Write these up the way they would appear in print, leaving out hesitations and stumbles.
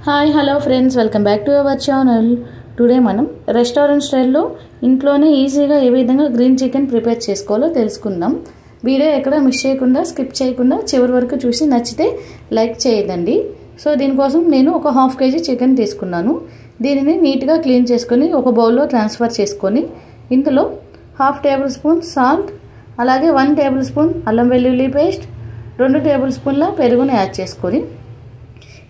Hi hello friends, welcome back to our channel. Today మనం restaurant స్టైల్లో ఇంట్లోనే ఈజీగా ఏ విధంగా గ్రీన్ చికెన్ ప్రిపేర్ చేసుకోవాలో తెలుసుకుందాం. వీడియో ఎక్కడ మిస్ చేయకుండా స్కిప్ చేయకుండా చివరి వరకు చూసి నచ్చితే లైక్ చేయదండి. సో దీనికోసం నేను ఒక హాఫ్ కేజీ చికెన్ తీసుకున్నాను. దీనిని నీట్గా క్లీన్ చేసుకొని ఒక బౌల్లో ట్రాన్స్ఫర్ చేసుకొని ఇందులో హాఫ్ టేబుల్ స్పూన్ సాల్ట్, అలాగే 1 టేబుల్ స్పూన్ అల్లం వెల్లుల్లి పేస్ట్, 2 టేబుల్ స్పూన్ల పెరుగుని యాడ్ చేసుకొని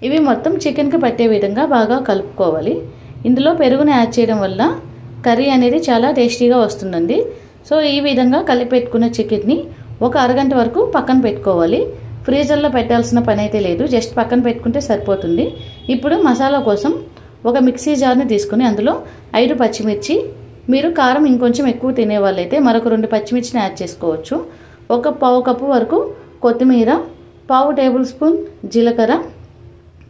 ఇవి మొత్తం చికెన్కి పట్టే విధంగా బాగా కలుపుకోవాలి. ఇందులో పెరుగుని యాడ్ చేయడం వల్ల కర్రీ అనేది చాలా టేస్టీగా వస్తుందండి. సో ఈ విధంగా కలిపెట్టుకున్న చికెన్ని ఒక అరగంట వరకు పక్కన పెట్టుకోవాలి. ఫ్రీజర్లో పెట్టాల్సిన పని అయితే లేదు, జస్ట్ పక్కన పెట్టుకుంటే సరిపోతుంది. ఇప్పుడు మసాలా కోసం ఒక మిక్సీ జార్ని తీసుకుని అందులో 5 పచ్చిమిర్చి, మీరు కారం ఇంకొంచెం ఎక్కువ తినే వాళ్ళైతే మరొక 2 పచ్చిమిర్చిని యాడ్ చేసుకోవచ్చు. ఒక పావు కప్పు వరకు కొత్తిమీర, పావు టేబుల్ స్పూన్ జీలకర్ర,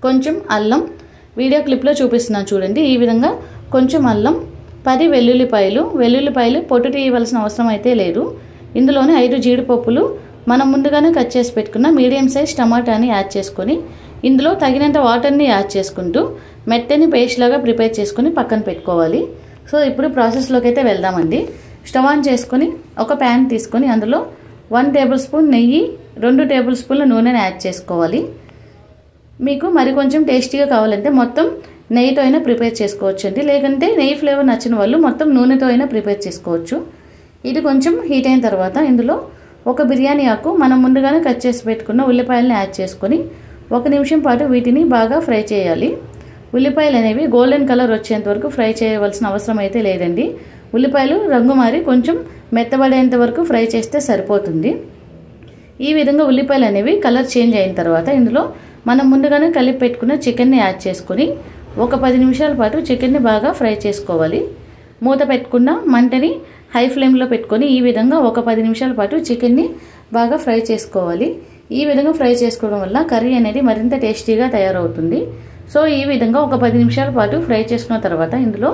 కొంచెం అల్లం, వీడియో క్లిప్లో చూపిస్తున్నాను చూడండి. ఈ విధంగా కొంచెం అల్లం, 10 వెల్లుల్లిపాయలు పొట్టు తీయవలసిన అవసరం అయితే లేదు. ఇందులోనే 5 జీడిపప్పులు, మనం ముందుగానే కట్ చేసి పెట్టుకున్న మీడియం సైజ్ టమాటాని యాడ్ చేసుకొని ఇందులో తగినంత వాటర్ని యాడ్ చేసుకుంటూ మెత్తని పేస్ట్ లాగా ప్రిపేర్ చేసుకొని పక్కన పెట్టుకోవాలి. సో ఇప్పుడు ప్రాసెస్లోకి అయితే వెళ్దామండి. స్టవ్ ఆన్ చేసుకొని ఒక ప్యాన్ తీసుకొని అందులో 1 టేబుల్ స్పూన్ నెయ్యి, 2 టేబుల్ స్పూన్ల నూనెని యాడ్ చేసుకోవాలి. మీకు మరి కొంచెం టేస్టీగా కావాలంటే మొత్తం నెయ్యితో అయినా ప్రిపేర్ చేసుకోవచ్చు అండి, లేకంటే నెయ్యి ఫ్లేవర్ నచ్చిన వాళ్ళు మొత్తం నూనెతో అయినా ప్రిపేర్ చేసుకోవచ్చు. ఇది కొంచెం హీట్ అయిన తర్వాత ఇందులో ఒక బిర్యానీ ఆకు, మనం ముందుగానే కట్ చేసి పెట్టుకున్న ఉల్లిపాయలను యాడ్ చేసుకొని 1 నిమిషం పాటు వీటిని బాగా ఫ్రై చేయాలి. ఉల్లిపాయలు అనేవి గోల్డెన్ కలర్ వచ్చేంత వరకు ఫ్రై చేయవలసిన అవసరం అయితే లేదండి. ఉల్లిపాయలు రంగు మారి కొంచెం మెత్తబడేంత వరకు ఫ్రై చేస్తే సరిపోతుంది. ఈ విధంగా ఉల్లిపాయలు అనేవి కలర్ చేంజ్ అయిన తర్వాత ఇందులో మనం ముందుగానే కలిపి పెట్టుకున్న చికెన్ని యాడ్ చేసుకొని ఒక 10 నిమిషాల పాటు చికెన్ని బాగా ఫ్రై చేసుకోవాలి. మూత పెట్టుకున్న మంటని హై ఫ్లేమ్లో పెట్టుకొని ఈ విధంగా ఒక 10 నిమిషాల పాటు చికెన్ని బాగా ఫ్రై చేసుకోవాలి. ఈ విధంగా ఫ్రై చేసుకోవడం వల్ల కర్రీ అనేది మరింత టేస్టీగా తయారవుతుంది. సో ఈ విధంగా ఒక 10 నిమిషాల పాటు ఫ్రై చేసుకున్న తర్వాత ఇందులో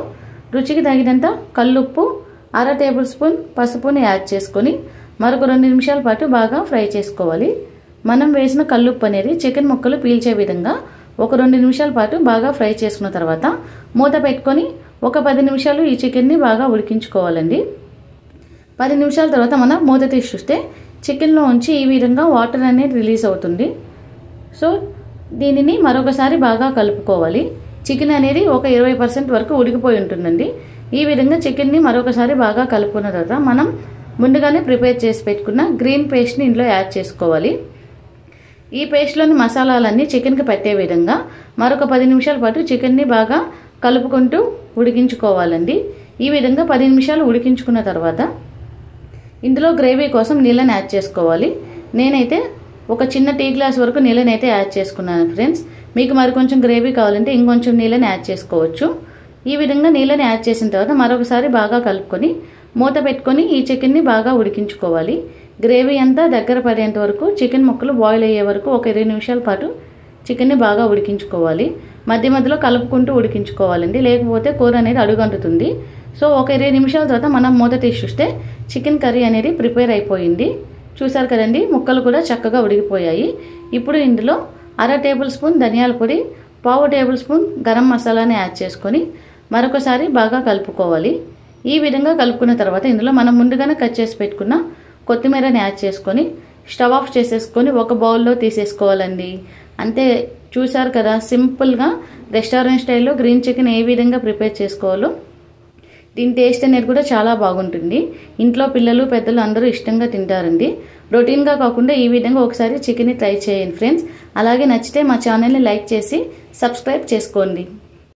రుచికి తగినంత కల్లుప్పు, 1/2 టేబుల్ స్పూన్ పసుపుని యాడ్ చేసుకొని మరొక 2 నిమిషాల పాటు బాగా ఫ్రై చేసుకోవాలి. మనం వేసిన కల్లుప్పు అనేది చికెన్ ముక్కలు పీల్చే విధంగా ఒక 2 నిమిషాల పాటు బాగా ఫ్రై చేసుకున్న తర్వాత మూత పెట్టుకొని ఒక 10 నిమిషాలు ఈ చికెన్ని బాగా ఉడికించుకోవాలండి. 10 నిమిషాల తర్వాత మనం మూత తీసి చూస్తే చికెన్లో ఉంచి ఈ విధంగా వాటర్ అనేది రిలీజ్ అవుతుంది. సో దీనిని మరొకసారి బాగా కలుపుకోవాలి. చికెన్ అనేది ఒక 20% వరకు ఉడికిపోయి ఉంటుందండి. ఈ విధంగా చికెన్ని మరొకసారి బాగా కలుపుకున్న తర్వాత మనం ముందుగానే ప్రిపేర్ చేసి పెట్టుకున్న గ్రీన్ పేస్ట్ని ఇందులో యాడ్ చేసుకోవాలి. ఈ పేస్ట్లోని మసాలాలన్నీ చికెన్కి పట్టే విధంగా మరొక 10 నిమిషాల పాటు చికెన్ని బాగా కలుపుకుంటూ ఉడికించుకోవాలండి. ఈ విధంగా 10 నిమిషాలు ఉడికించుకున్న తర్వాత ఇందులో గ్రేవీ కోసం నీళ్ళని యాడ్ చేసుకోవాలి. నేనైతే ఒక చిన్న టీ గ్లాస్ వరకు నీళ్ళని అయితే యాడ్ చేసుకున్నాను ఫ్రెండ్స్. మీకు మరి కొంచెం గ్రేవీ కావాలంటే ఇంకొంచెం నీళ్ళని యాడ్ చేసుకోవచ్చు. ఈ విధంగా నీళ్ళని యాడ్ చేసిన తర్వాత మరొకసారి బాగా కలుపుకొని మూత పెట్టుకొని ఈ చికెన్ని బాగా ఉడికించుకోవాలి. గ్రేవీ అంతా దగ్గర పడేంత వరకు, చికెన్ ముక్కలు బాయిల్ అయ్యే వరకు ఒక 20 నిమిషాల పాటు చికెన్ని బాగా ఉడికించుకోవాలి. మధ్య మధ్యలో కలుపుకుంటూ ఉడికించుకోవాలండి, లేకపోతే కూర అనేది అడుగంటుతుంది. సో ఒక 20 నిమిషాల తర్వాత మనం మూత తీసి చూస్తే చికెన్ కర్రీ అనేది ప్రిపేర్ అయిపోయింది. చూసారు కదండి, ముక్కలు కూడా చక్కగా ఉడికిపోయాయి. ఇప్పుడు ఇందులో 1/2 టేబుల్ స్పూన్ ధనియాల పొడి, పావు టేబుల్ స్పూన్ గరం మసాలాని యాడ్ చేసుకొని మరొకసారి బాగా కలుపుకోవాలి. ఈ విధంగా కలుపుకున్న తర్వాత ఇందులో మనం ముందుగానే కట్ చేసి పెట్టుకున్న కొత్తిమీరని యాడ్ చేసుకొని స్టవ్ ఆఫ్ చేసేసుకొని ఒక బౌల్లో తీసేసుకోవాలండి. అంతే, చూసారు కదా, సింపుల్గా రెస్టారెంట్ స్టైల్లో గ్రీన్ చికెన్ ఏ విధంగా ప్రిపేర్ చేసుకోవాలో. దీని టేస్ట్ అనేది కూడా చాలా బాగుంటుంది. ఇంట్లో పిల్లలు పెద్దలు అందరూ ఇష్టంగా తింటారండి. రొటీన్గా కాకుండా ఈ విధంగా ఒకసారి చికెన్ని ట్రై చేయండి ఫ్రెండ్స్. అలాగే నచ్చితే మా ఛానల్ని లైక్ చేసి సబ్స్క్రైబ్ చేసుకోండి.